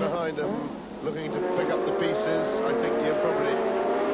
behind him, looking to pick up the pieces. I think he'll probably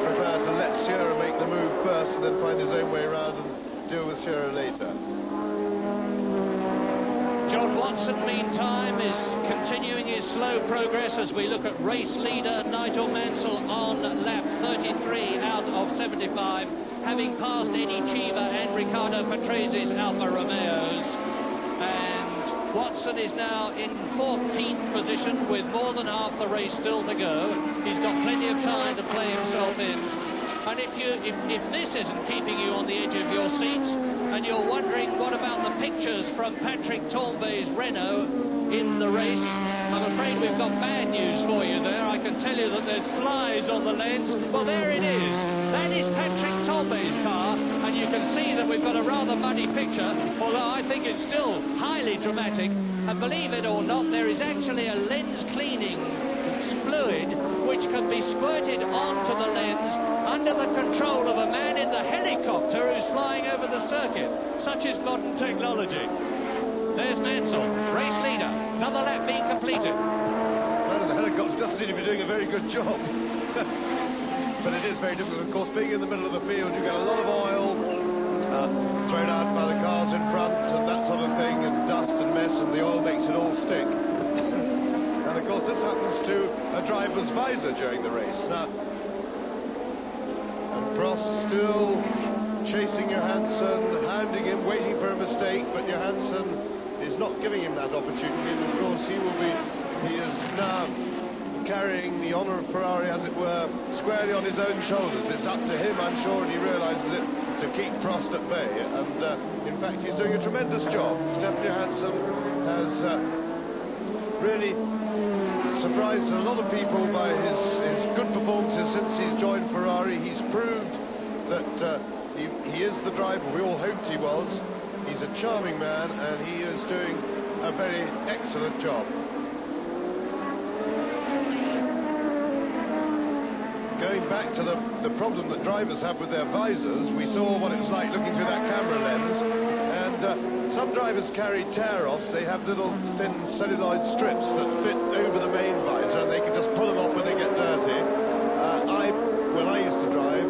prefer to let Shearer make the move first and then find his own way around and deal with Shearer later. John Watson, meantime, is continuing his slow progress as we look at race leader Nigel Mansell on lap 33 out of 75, having passed Eddie Cheever and Riccardo Patrese's Alfa Romeos. And Watson is now in 14th position with more than half the race still to go. He's got plenty of time to play himself in. And if this isn't keeping you on the edge of your seats, and you're wondering what about the pictures from Patrick Tambay's Renault in the race, I'm afraid we've got bad news for you there. I can tell you that there's flies on the lens. Well, there it is. That is Patrick Tambay's car, and you can see that we've got a rather muddy picture, although I think it's still highly dramatic. And believe it or not, there is actually a lens cleaning fluid which can be squirted onto the lens under the control of a man in the helicopter who's flying over the circuit. Such is modern technology. There's Mansell, race leader, another lap being completed. Man in the helicopter doesn't seem to be doing a very good job. But it is very difficult, of course, being in the middle of the field. You get a lot of oil thrown out by the cars in front and that sort of thing, and dust and mess, and the oil makes it all stick. And of course this happens to a driver's visor during the race. Now, and Prost still chasing Johansson, hounding him, waiting for a mistake, but Johansson is not giving him that opportunity, and of course he is now carrying the honour of Ferrari, as it were, squarely on his own shoulders. It's up to him, I'm sure, and he realises it, to keep Prost at bay, and in fact he's doing a tremendous job. Stefan Johansson has really surprised a lot of people by his good performances since he's joined Ferrari. He's proved that he is the driver we all hoped he was. He's a charming man, and he is doing a very excellent job. Going back to the problem that drivers have with their visors, we saw what it was like looking through that camera lens, and some drivers carry tear-offs. They have little thin celluloid strips that fit over the main visor, and they can just pull them off when they get dirty. When I used to drive,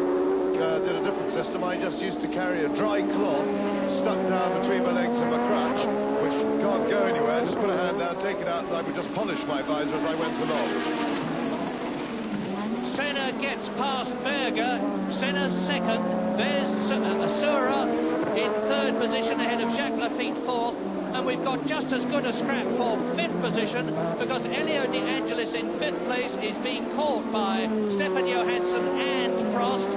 did a different system. I just used to carry a dry cloth stuck down between my legs and my crutch, which can't go anywhere. Just put a hand down, take it out, and I would just polish my visor as I went along. Senna gets past Berger. Senna's second. There's Asura in third position ahead of Jacques Lafitte fourth. And we've got just as good a scrap for fifth position, because Elio De Angelis in fifth place is being caught by Stefan Johansson and Prost.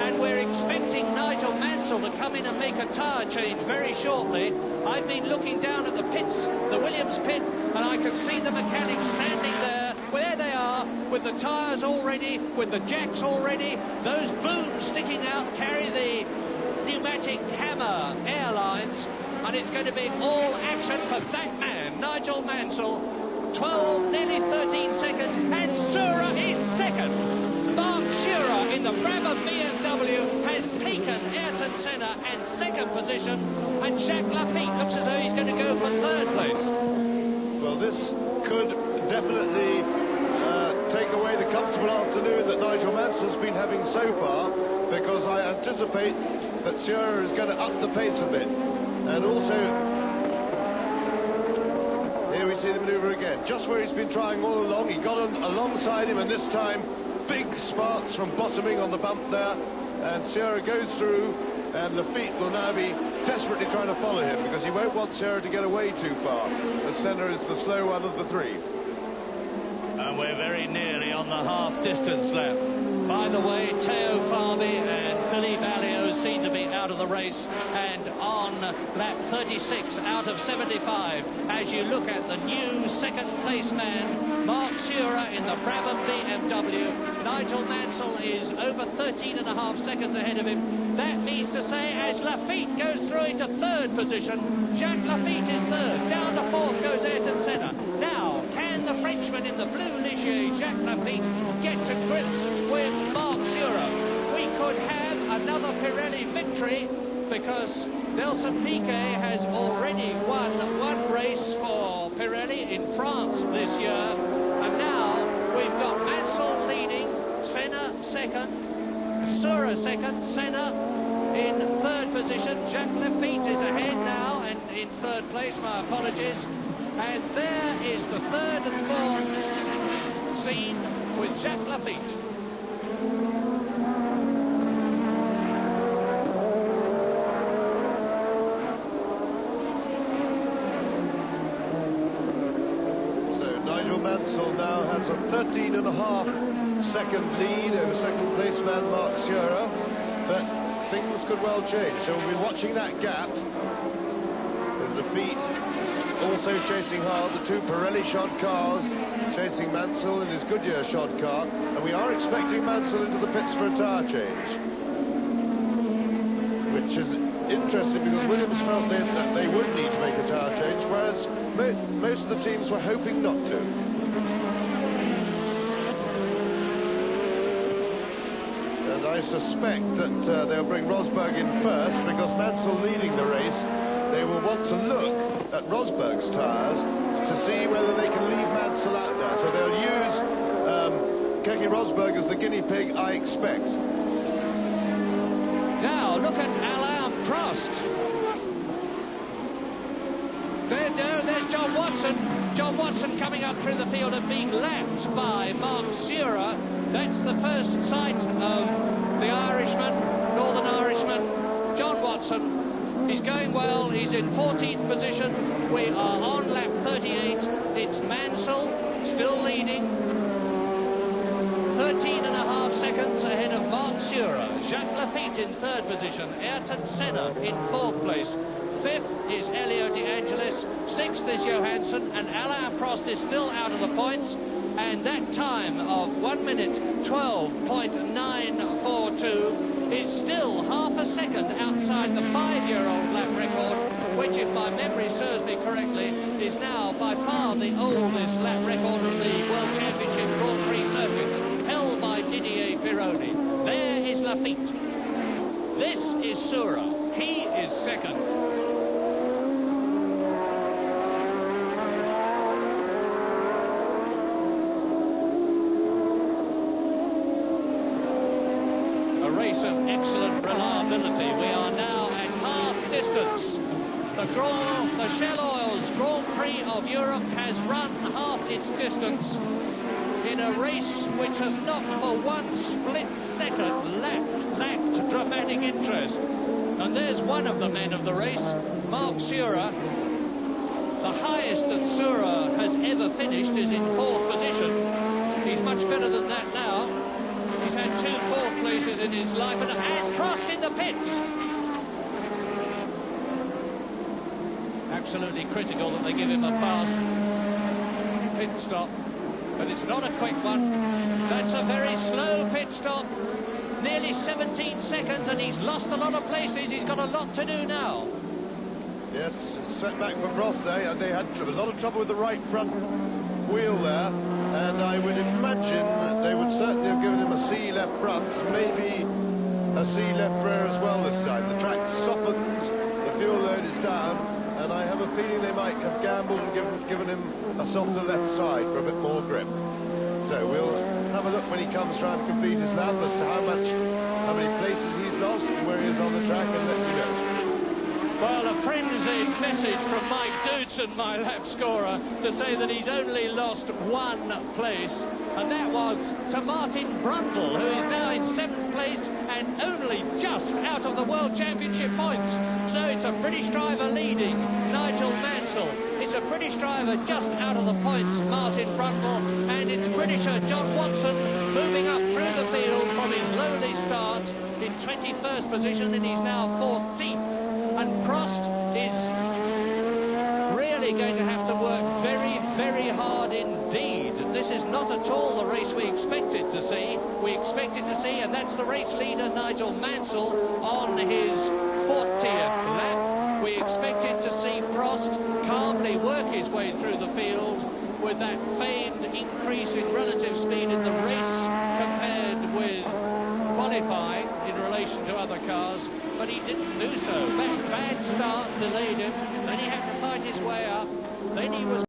And we're expecting Nigel Mansell to come in and make a tyre change very shortly. I've been looking down at the pits, the Williams pit, and I can see the mechanics standing there. Where they are, with the tyres all ready, with the jacks all ready. Those booms sticking out carry the pneumatic hammer airlines, and it's going to be all action for that man, Nigel Mansell. 12, nearly 13 seconds, and Sura is second. Mark Sura in the Prova BMW has taken Ayrton Senna and second position, and Jacques Lafitte looks as though he's going to go for third place. Well, this could definitely take away the comfortable afternoon that Nigel Mansell's been having so far, because I anticipate that Sura is going to up the pace a bit. And also, here we see the manoeuvre again, just where he's been trying all along. He got alongside him, and this time big sparks from bottoming on the bump there, and Sura goes through, and Lafitte will now be desperately trying to follow him, because he won't want Sura to get away too far, as Senna is the slow one of the three. And we're very nearly on the half-distance lap. By the way, Teo Fabi and Philippe Alliot seem to be out of the race, and on lap 36 out of 75, as you look at the new second-place man, Mark Sura in the Prava BMW. Nigel Mansell is over 13.5 seconds ahead of him. That means to say, as Lafitte goes through into third position, Jacques Lafitte is third. Down to fourth goes Ayrton Senna. Now, can the Frenchman in the blue Ligier, Jacques Lafitte, get to grips with Mark Sura? We could have another Pirelli victory, because Nelson Piquet has already won one race for Pirelli in France this year, and now second, Sura second, Senna in third position, Jacques Lafitte is ahead now and in third place, my apologies. And there is the third and fourth scene with Jacques Lafitte. Nigel Mansell now has a 13.5-second lead over second place man Mark Sura, but things could well change, so we'll be watching that gap. With Lafitte also chasing hard, the two Pirelli shod cars chasing Mansell in his Goodyear shod car, and we are expecting Mansell into the pits for a tyre change, which is interesting because Williams felt that they would need to make a tyre change, whereas most of the teams were hoping not to. And I suspect that they'll bring Rosberg in first, because Mansell leading the race, they will want to look at Rosberg's tyres to see whether they can leave Mansell out there. So they'll use Keke Rosberg as the guinea pig, I expect. Now, look at Alain Prost. There's John Watson. John Watson coming up through the field and being lapped by Mark Sura. That's the first sight of the Irishman, Northern Irishman, John Watson. He's going well. He's in 14th position. We are on lap 38. It's Mansell still leading. 13.5 seconds ahead of Mark Sura. Jacques Lafitte in third position. Ayrton Senna in fourth place. Fifth is Elio De Angelis, sixth is Johansson, and Alain Prost is still out of the points, and that time of 1 minute 12.942 is still half a second outside the 5-year-old lap record, which, if my memory serves me correctly, is now by far the oldest lap record of the World Championship Grand Prix circuits, held by Didier Pironi. There is Lafitte. This is Sura. He is second. Of excellent reliability. We are now at half distance. The Shell Oil's Grand Prix of Europe has run half its distance in a race which has not for one split second lacked dramatic interest. And there's one of the men of the race, Mark Sura. The highest that Sura has ever finished is in fourth position. He's much better than that now. He's had 2 fourth places in his life, and Prost in the pits. Absolutely critical that they give him a fast pit stop, but it's not a quick one. That's a very slow pit stop. Nearly 17 seconds, and he's lost a lot of places. He's got a lot to do now. Yes, setback for Prost there. They had a lot of trouble with the right front wheel there, and I would imagine they would certainly have given him a C left front, maybe a C left rear as well this time. The track softens, the fuel load is down, and I have a feeling they might have gambled and given him a softer left side for a bit more grip. So we'll have a look when he comes round to complete his lap as to how many places he's lost and where he is on the track, and let you know. Well, a frenzied message from Mike Doodson, my lap scorer, to say that he's only lost 1 place, and that was to Martin Brundle, who is now in 7th place and only just out of the World Championship points. So it's a British driver leading, Nigel Mansell. It's a British driver just out of the points, Martin Brundle, and it's Britisher John Watson moving up through the field from his lowly start in 21st position, and he's now 14th. And Prost is really going to have to work very, very hard indeed. This is not at all the race we expected to see. We expected to see, and that's the race leader, Nigel Mansell, on his 40th lap. We expected to see Prost calmly work his way through the field with that famed increase in relative speed in the race compared with qualifying in relation to other cars, but he didn't do so. Bad start delayed him, then he had to fight his way up, then he was